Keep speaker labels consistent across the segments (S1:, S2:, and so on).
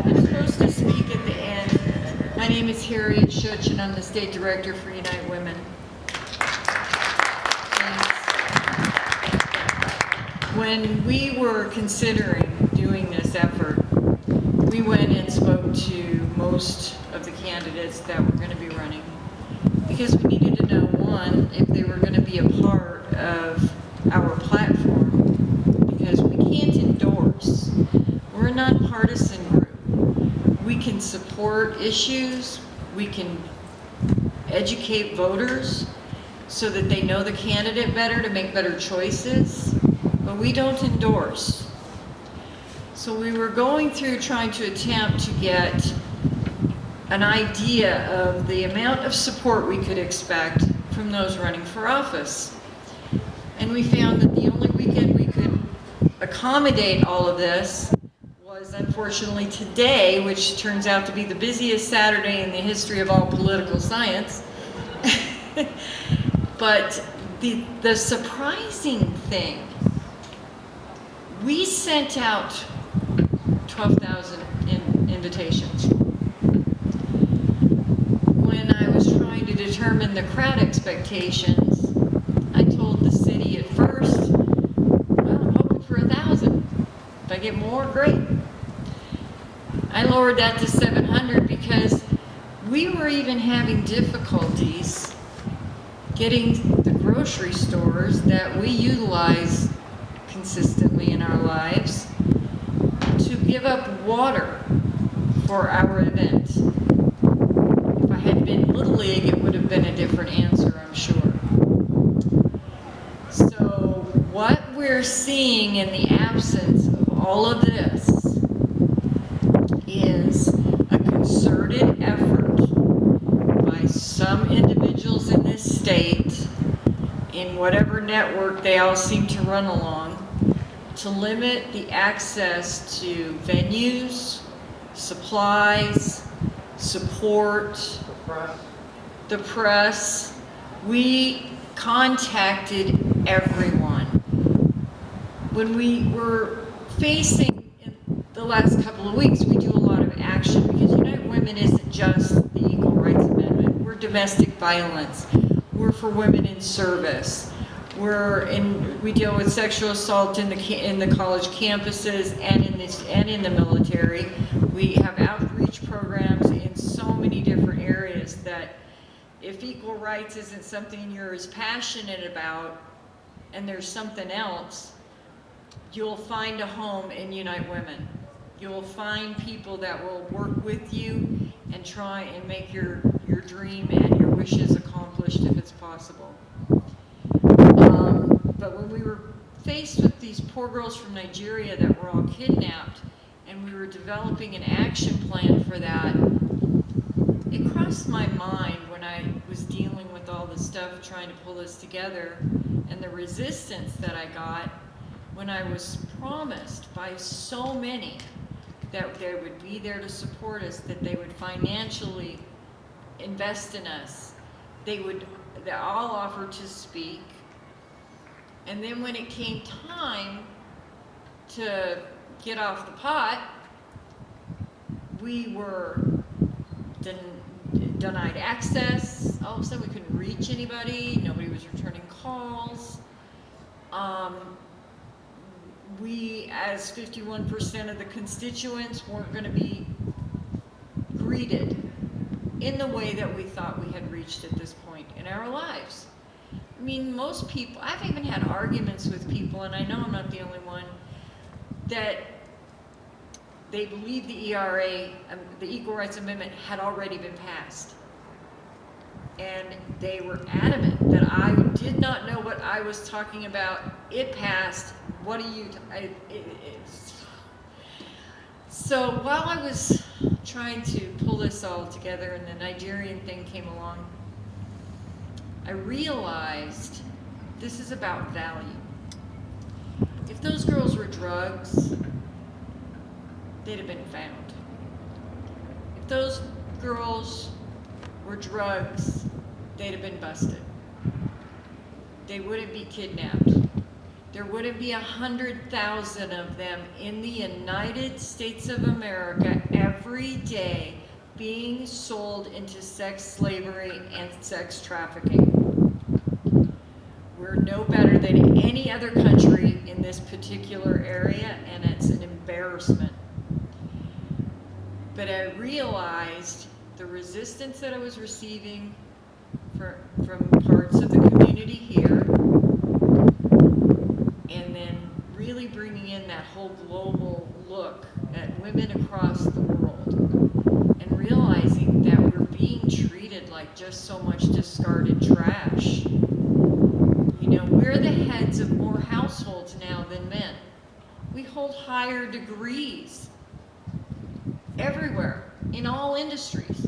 S1: I'm supposed to speak at the end. My name is Harriet Schutz, and I'm the State Director for Unite Women. When we were considering doing this effort, we went and spoke to most of the candidates that were going to be running, because we needed to know, one, if they were going to be a part of our platform, because we can't endorse. We're a nonpartisan group. We can support issues, we can educate voters so that they know the candidate better to make better choices, but we don't endorse. So we were going through trying to attempt to get an idea of the amount of support we could expect from those running for office. And we found that the only weekend we could accommodate all of this was, unfortunately, today, which turns out to be the busiest Saturday in the history of all political science. But the surprising thing, we sent out 12,000 invitations. When I was trying to determine the crowd expectations, I told the city at first, well, I'm hoping for 1,000. If I get more, great. I lowered that to 700 because we were even having difficulties getting the grocery stores that we utilize consistently in our lives to give up water for our event. If I had been Little League, it would have been a different answer, I'm sure. So what we're seeing in the absence of all of this is a concerted effort by some individuals in this state, in whatever network they all seem to run along, to limit the access to venues, supplies, support, the press. We contacted everyone. When we were facing, in the last couple of weeks, we do a lot of action, because Unite Women isn't just the Equal Rights Amendment. We're domestic violence. We're for women in service. We deal with sexual assault in the college campuses and in the military. We have outreach programs in so many different areas that if equal rights isn't something you're as passionate about, and there's something else, you'll find a home in Unite Women. You'll find people that will work with you and try and make your dream and your wishes accomplished if it's possible. But when we were faced with these poor girls from Nigeria that were all kidnapped, and we were developing an action plan for that, it crossed my mind when I was dealing with all the stuff trying to pull this together, and the resistance that I got when I was promised by so many that they would be there to support us, that they would financially invest in us. They all offered to speak. And then when it came time to get off the pot, we were denied access. All of a sudden we couldn't reach anybody. Nobody was returning calls. We, as 51% of the constituents, weren't going to be greeted in the way that we thought we had reached at this point in our lives. I mean, most people, I've even had arguments with people, and I know I'm not the only one, that they believe the ERA, the Equal Rights Amendment, had already been passed. And they were adamant that I did not know what I was talking about. It passed. What are you? So while I was trying to pull this all together and the Nigerian thing came along, I realized this is about value. If those girls were drugs, they'd have been found. If those girls were drugs, they'd have been busted. They wouldn't be kidnapped. there wouldn't be 100,000 of them in the United States of America every day being sold into sex slavery and sex trafficking. We're no better than any other country in this particular area, and it's an embarrassment. But I realized the resistance that I was receiving from parts of the community here, and then really bringing in that whole global look at women across the world, and realizing that we're being treated like just so much discarded trash. You know, we're the heads of more households now than men. We hold higher degrees everywhere, in all industries.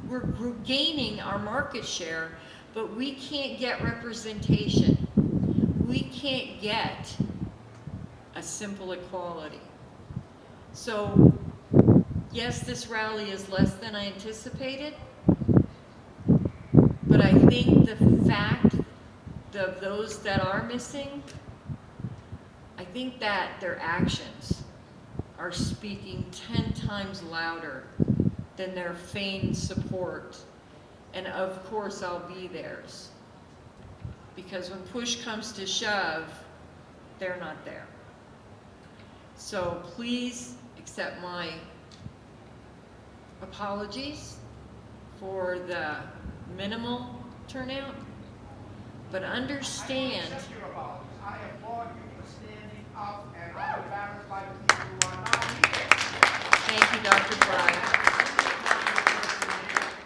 S1: We're gaining our market share, but we can't get representation. We can't get a simple equality. So, yes, this rally is less than I anticipated, but I think the fact of those that are missing, I think that their actions are speaking 10 times louder than their feigned support. And of course I'll be theirs. Because when push comes to shove, they're not there. So please accept my apologies for the minimal turnout, but understand.
S2: I don't accept your apologies. I applaud you for standing up, and I'm embarrassed by the people who are not here.
S1: Thank you, Dr. Fry.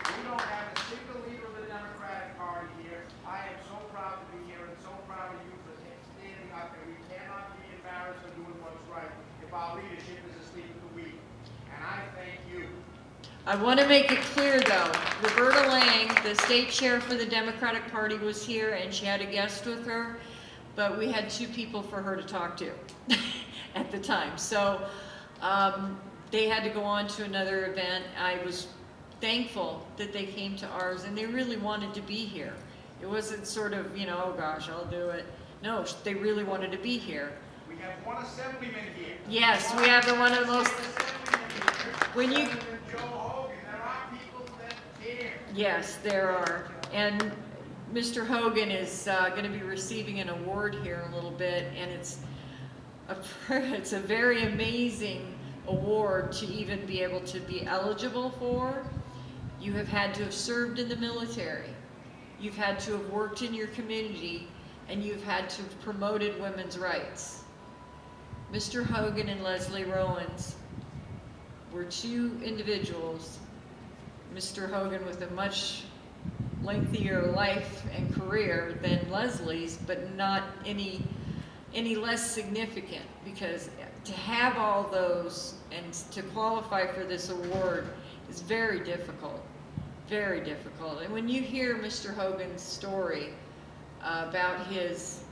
S2: We don't have a single leader of the Democratic Party here. I am so proud to be here and so proud of you for standing up, and we cannot be embarrassed for doing what's right if our leadership is asleep at the wheel. And I thank you.
S1: I want to make it clear, though, Roberta Lang, the state chair for the Democratic Party, was here, and she had a guest with her, but we had 2 people for her to talk to at the time. So they had to go on to another event. I was thankful that they came to ours, and they really wanted to be here. It wasn't sort of, you know, oh gosh, I'll do it. No, they really wanted to be here.
S2: We have one assemblyman here.
S1: Yes, we have one of the most. When you. Yes, there are. And Mr. Hogan is going to be receiving an award here in a little bit, and it's a very amazing award to even be able to be eligible for. You have had to have served in the military. You've had to have worked in your community, and you've had to have promoted women's rights. Mr. Hogan and Leslie Rowans were 2 individuals. Mr. Hogan with a much lengthier life and career than Leslie's, but not any less significant, because to have all those and to qualify for this award is very difficult, very difficult. And when you hear Mr. Hogan's story about his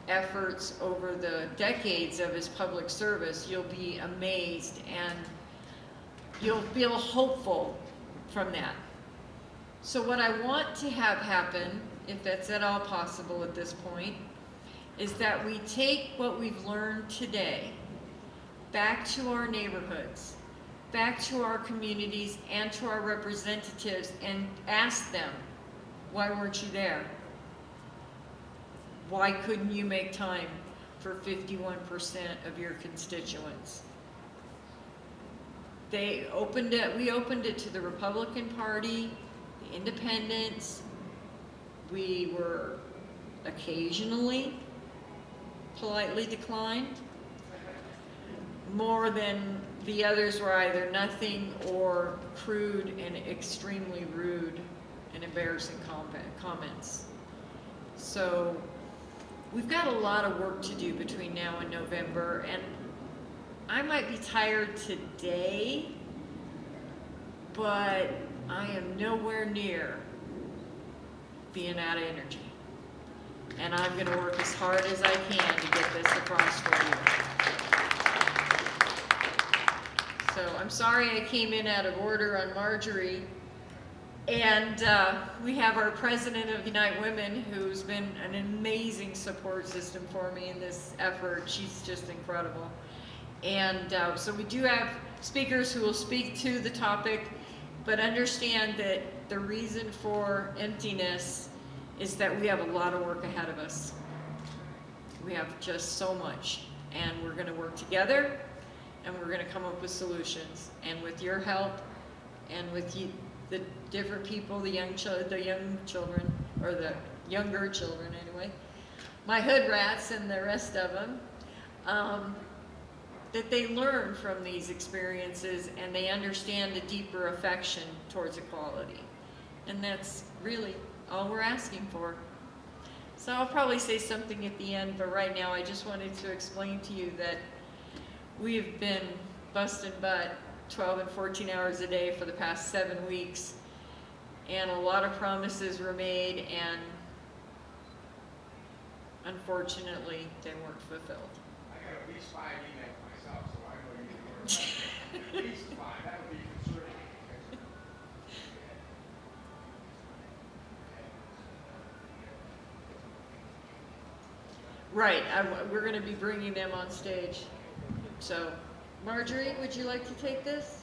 S1: efforts over the decades of his public service, you'll be amazed, and you'll feel hopeful from that. So what I want to have happen, if that's at all possible at this point, is that we take what we've learned today back to our neighborhoods, back to our communities and to our representatives, and ask them, why weren't you there? Why couldn't you make time for 51% of your constituents? We opened it to the Republican Party, the Independents. We were occasionally politely declined. More than the others were either nothing or crude and extremely rude and embarrassing comments. So we've got a lot of work to do between now and November, and I might be tired today, but I am nowhere near being out of energy. And I'm going to work as hard as I can to get this across for you. So I'm sorry I came in out of order on Marjorie, And we have our president of Unite Women, who's been an amazing support system for me in this effort. She's just incredible. And so we do have speakers who will speak to the topic, but understand that the reason for emptiness is that we have a lot of work ahead of us. We have just so much, and we're going to work together, and we're going to come up with solutions. And with your help, and with you, the different people, the young children, or the younger children anyway, my hood rats and the rest of them, that they learn from these experiences and they understand a deeper affection towards equality. And that's really all we're asking for. So I'll probably say something at the end, but right now I just wanted to explain to you that we've been busting butt 12 and 14 hours a day for the past 7 weeks, and a lot of promises were made, and unfortunately they weren't fulfilled.
S2: I got at least 5 emails myself, so I know you can work. At least 5, that would be concerning.
S1: Right, we're going to be bringing them on stage. So, Marjorie, would you like to take this?